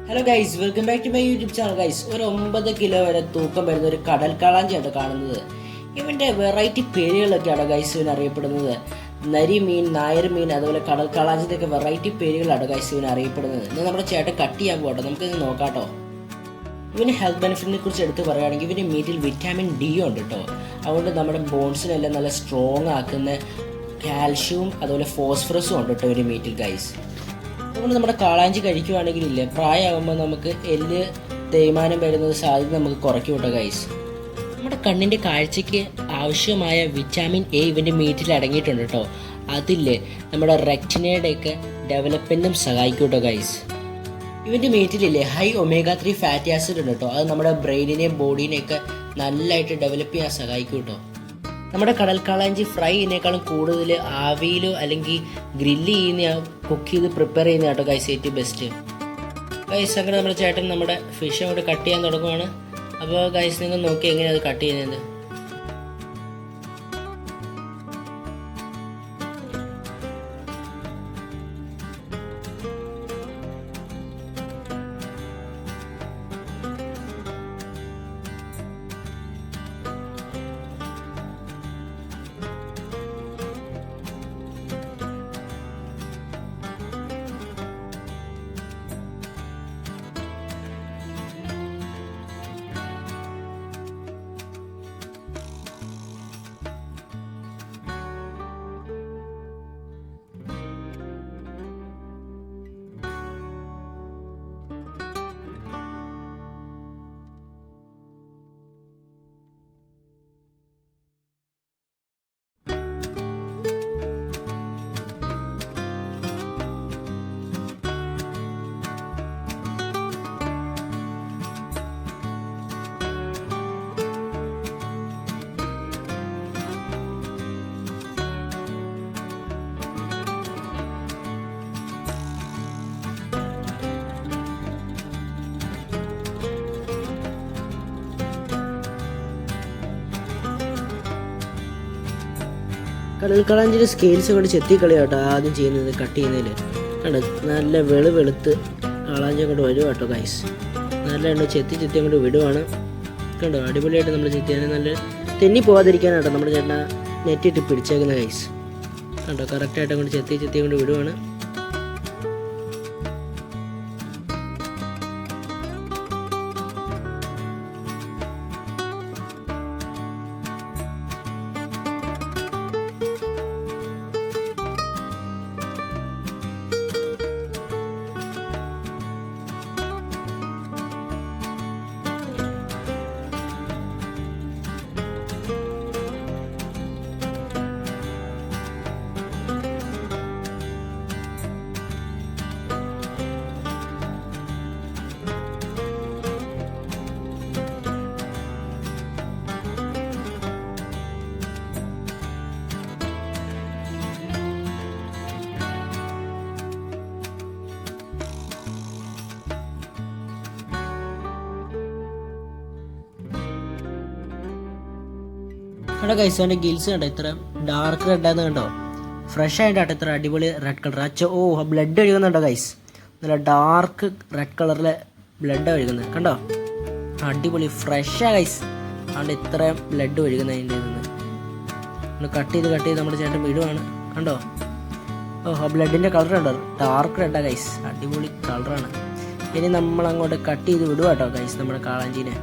Hello guys, welcome back to my YouTube channel guys. ഒരു 9 kilo വരെ തൂക്കം വരുന്ന ഒരു കടൽ കാളാഞ്ചിയാണ് കാണുന്നത്. ഇവൻ്റെ വെറൈറ്റി പേരുകളൊക്കെയാണ് ഗൈസ് ഇവൻ അറിയപ്പെടുന്നത്. നരി മീൻ, നായർ മീൻ, അതുപോലെ കടൽ കാളാഞ്ചിൻ്റെ ഒക്കെ വെറൈറ്റി പേരുകളാണ് ഗൈസ് ഇവൻ അറിയപ്പെടുന്നത്. ഇന്ന് നമ്മുടെ ചേട്ടൻ കട്ട് ചെയ്യാൻ പോകട്ടെ, നമുക്കിത് നോക്കാട്ടോ. ഇവന് ഹെൽത്ത് ബെനിഫിറ്റിനെ കുറിച്ച് എടുത്ത് പറയുകയാണെങ്കിൽ ഇവൻ്റെ മീറ്റിൽ വിറ്റാമിൻ ഡി ഉണ്ട് കേട്ടോ. അതുകൊണ്ട് നമ്മുടെ ബോൺസിനെല്ലാം നല്ല സ്ട്രോങ് ആക്കുന്ന കാൽഷ്യവും അതുപോലെ ഫോസ്ഫറസും ഉണ്ട് കേട്ടോ ഇവൻ്റെ മീറ്റിൽ ഗൈസ്. അതുകൊണ്ട് നമ്മുടെ കാളാഞ്ചി കഴിക്കുകയാണെങ്കിലില്ലേ, പ്രായമാകുമ്പോൾ നമുക്ക് എല്ല് തേയ്മാനം വരുന്നത് സാധ്യത നമുക്ക് കുറയ്ക്കും കേട്ടോ ഗൈസ്. നമ്മുടെ കണ്ണിൻ്റെ കാഴ്ചയ്ക്ക് ആവശ്യമായ വിറ്റാമിൻ എ ഇവൻ്റെ മീറ്റിൽ അടങ്ങിയിട്ടുണ്ട് കേട്ടോ. അതില്ലേ നമ്മുടെ റെറ്റിനയുടെയൊക്കെ ഡെവലപ്മെൻറ്റും സഹായിക്കും കേട്ടോ ഗൈസ്. ഇവൻ്റെ മീറ്റിലില്ലേ ഹൈ ഒമേഗ 3 ഫാറ്റി ആസിഡ് ഉണ്ട് കേട്ടോ. അത് നമ്മുടെ ബ്രെയിനിനെയും ബോഡീനെയൊക്കെ നല്ലതായിട്ട് ഡെവലപ്പ് ചെയ്യാൻ സഹായിക്കും കേട്ടോ. നമ്മുടെ കടൽ കാളാഞ്ചി ഫ്രൈ ചെയ്യുന്നേക്കാളും കൂടുതൽ ആവിയിലോ അല്ലെങ്കിൽ ഗ്രില്ല് ചെയ്യുന്ന കുക്ക് ചെയ്ത് പ്രിപ്പയർ ചെയ്യുന്ന കേട്ടോ ഗൈസ് ഏറ്റവും ബെസ്റ്റ് ഗൈസ്. അങ്ങനെ നമ്മുടെ ചേട്ടൻ നമ്മുടെ ഫിഷ് അങ്ങോട്ട് കട്ട് ചെയ്യാൻ തുടങ്ങുവാണ്. അപ്പോൾ ഗൈസ് നിങ്ങൾ നോക്കി എങ്ങനെയാണ് അത് കട്ട് ചെയ്യുന്നത്. കടൽ കാളാഞ്ചിയുടെ സ്കെയിൽസ് കൊണ്ട് ചെത്തിക്കളിയാട്ടോ ആദ്യം ചെയ്യുന്നത്. കട്ട് ചെയ്യുന്നതിൽ കണ്ടോ നല്ല വെളുത്ത് കാളാഞ്ചി അങ്ങോട്ട് വരും കേട്ടോ ഗൈസ്. നല്ല ചെത്തി അങ്ങോട്ട് വിടുവാണ് കണ്ടോ. അടിപൊളിയായിട്ട് നമ്മൾ ചെത്തിയാൽ നല്ല തെന്നി പോകാതിരിക്കാനാട്ടോ നമ്മുടെ ചേട്ടൻ നെറ്റിട്ട് പിടിച്ചേക്കുന്ന ഗൈസ്. കണ്ടോ കറക്റ്റായിട്ട് അങ്ങോട്ട് ചെത്തി അങ്ങോട്ട് വിടുവാണ്. കണ്ടോ ഗൈസ്, അവൻ്റെ ഗിൽസ് കണ്ടോ ഇത്ര ഡാർക്ക് റെഡാന്ന് കണ്ടോ. ഫ്രഷ് ആയിട്ടാട്ടോ ഇത്ര അടിപൊളി റെഡ് കളർ. ബ്ലഡ് ഒഴുകുന്നുണ്ടോ ഗൈസ്. നല്ല ഡാർക്ക് റെഡ് കളറിലെ ബ്ലഡ് ഒഴുകുന്നത് കണ്ടോ. അടിപൊളി ഫ്രഷാ ഗൈസ്. അതുകൊണ്ട് ഇത്രയും ബ്ലഡ് ഒഴുകുന്നതിൻ്റെ നിന്ന് കട്ട് ചെയ്ത് നമ്മുടെ ചേട്ടൻ വിടുവാണ് കണ്ടോ. ബ്ലഡിൻ്റെ കളർ കണ്ടോ, ഡാർക്ക് റെഡാ ഗൈസ്. അടിപൊളി കളറാണ്. ഇനി നമ്മളങ്ങോട്ട് കട്ട് ചെയ്ത് വിടുക കേട്ടോ ഗൈസ് നമ്മുടെ കാളാഞ്ചീനെ.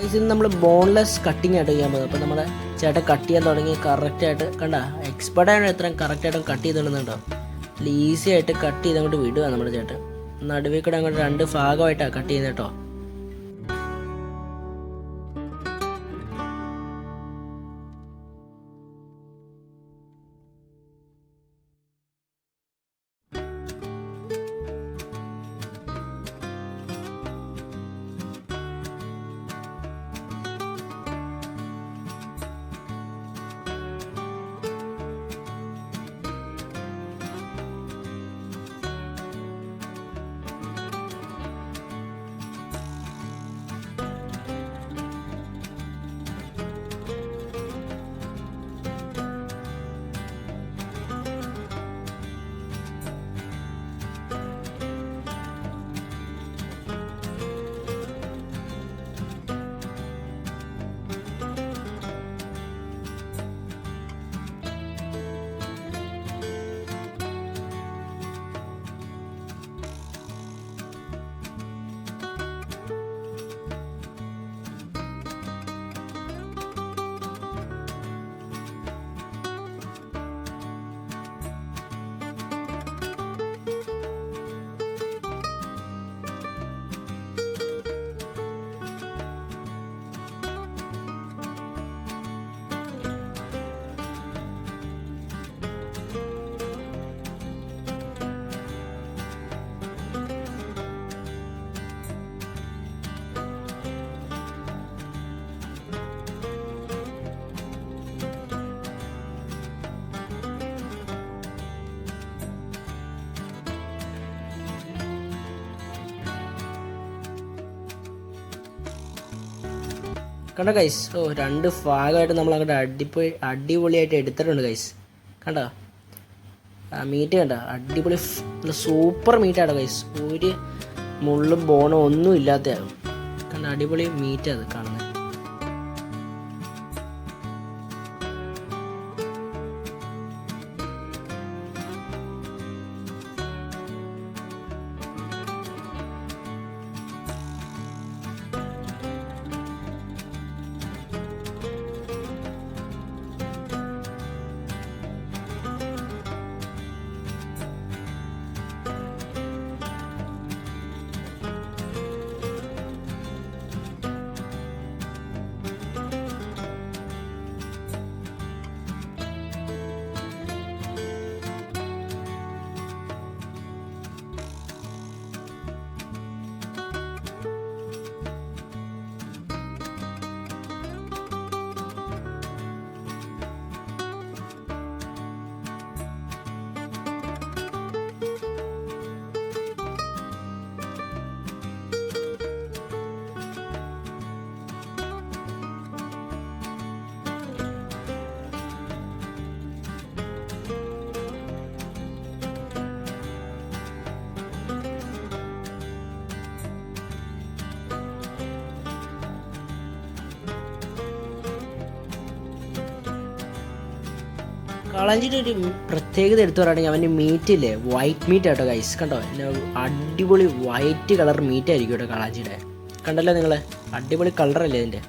ഇത് നമ്മൾ ബോൺലെസ് കട്ടിങ് ആയിട്ട് ചെയ്യാൻ പോകുന്നത്. അപ്പോൾ നമ്മുടെ ചേട്ടൻ കട്ട് ചെയ്യാൻ തുടങ്ങി കറക്റ്റായിട്ട് കണ്ട എക്സ്പെർട്ടാണ് ഇത്രയും കറക്റ്റായിട്ടും കട്ട് ചെയ്തിടുന്നുണ്ടോ. ഈസി ആയിട്ട് കട്ട് ചെയ്ത് അങ്ങോട്ട് വിടുക നമ്മുടെ ചേട്ടൻ. നടുവിൽ കൂടെ അങ്ങോട്ട് 2 ഭാഗമായിട്ടാണ് കട്ട് ചെയ്യുന്നത് കേട്ടോ. കണ്ടോ ഗൈസ്. 2 ഭാഗമായിട്ട് നമ്മൾ അങ്ങോട്ട് അടിപൊളിയായിട്ട് എടുത്തിട്ടുണ്ട് ഗൈസ്. കണ്ടോ മീറ്റ് കണ്ടോ, അടിപൊളി സൂപ്പർ മീറ്റാണ് ഗൈസ്. ഒരു മുള്ളും ബോണും ഒന്നും ഇല്ലാത്തതാണ്. കണ്ടോ അടിപൊളി മീറ്റ് അത് കാണുന്നത്. കാളാഞ്ചിയുടെ ഒരു പ്രത്യേകത എടുത്തു പറയുകയാണെങ്കിൽ അവൻ്റെ മീറ്റില്ലേ വൈറ്റ് മീറ്റ് ആട്ടോ ഗൈസ്. കണ്ടോ അടിപൊളി വൈറ്റ് കളർ മീറ്റ് ആയിരിക്കും കേട്ടോ കാളാഞ്ചിയുടെ. കണ്ടല്ലോ നിങ്ങൾ, അടിപൊളി കളറല്ലേ ഇതിൻ്റെ.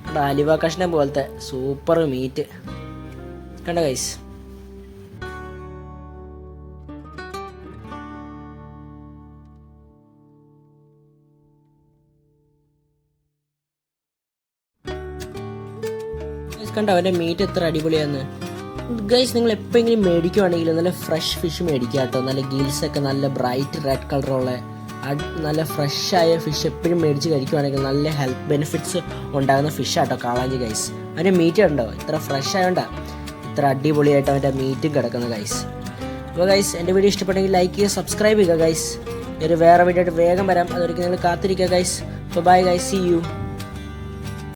കണ്ടോ അലുവ കഷ്ണം പോലത്തെ സൂപ്പർ മീറ്റ് കണ്ടോ ഗൈസ്. കണ്ടോ അവൻ്റെ മീറ്റ് എത്ര അടിപൊളിയാന്ന് ഗൈസ്. നിങ്ങൾ എപ്പോഴെങ്കിലും മേടിക്കുവാണെങ്കിൽ നല്ല ഫ്രഷ് ഫിഷ് മേടിക്കുക കേട്ടോ. നല്ല ഗിൽസൊക്കെ നല്ല ബ്രൈറ്റ് റെഡ് കളറുള്ള നല്ല ഫ്രഷായ ഫിഷ് എപ്പോഴും മേടിച്ച് കഴിക്കുവാണെങ്കിൽ നല്ല ഹെൽത്ത് ബെനിഫിറ്റ്സ് ഉണ്ടാകുന്ന ഫിഷാട്ടോ കാളാഞ്ചി ഗൈസ്. അവൻ്റെ മീറ്റ് ഉണ്ടോ ഇത്ര ഫ്രഷ് ആയതുകൊണ്ടാണ് ഇത്ര അടിപൊളിയായിട്ട് അവൻ്റെ മീറ്റും കിടക്കുന്നത് ഗൈസ്. അപ്പോൾ ഗൈസ് എൻ്റെ വീഡിയോ ഇഷ്ടപ്പെട്ടെങ്കിൽ ലൈക്ക് ചെയ്യുക, സബ്സ്ക്രൈബ് ചെയ്യുക ഗൈസ്. ഒരു വേറെ വീഡിയോ ആയിട്ട് വേഗം വരാം. അതൊരിക്കലും നിങ്ങൾ കാത്തിരിക്കുക ഗൈസ്. അപ്പോൾ ബൈ ഗൈസ്, സീ യു.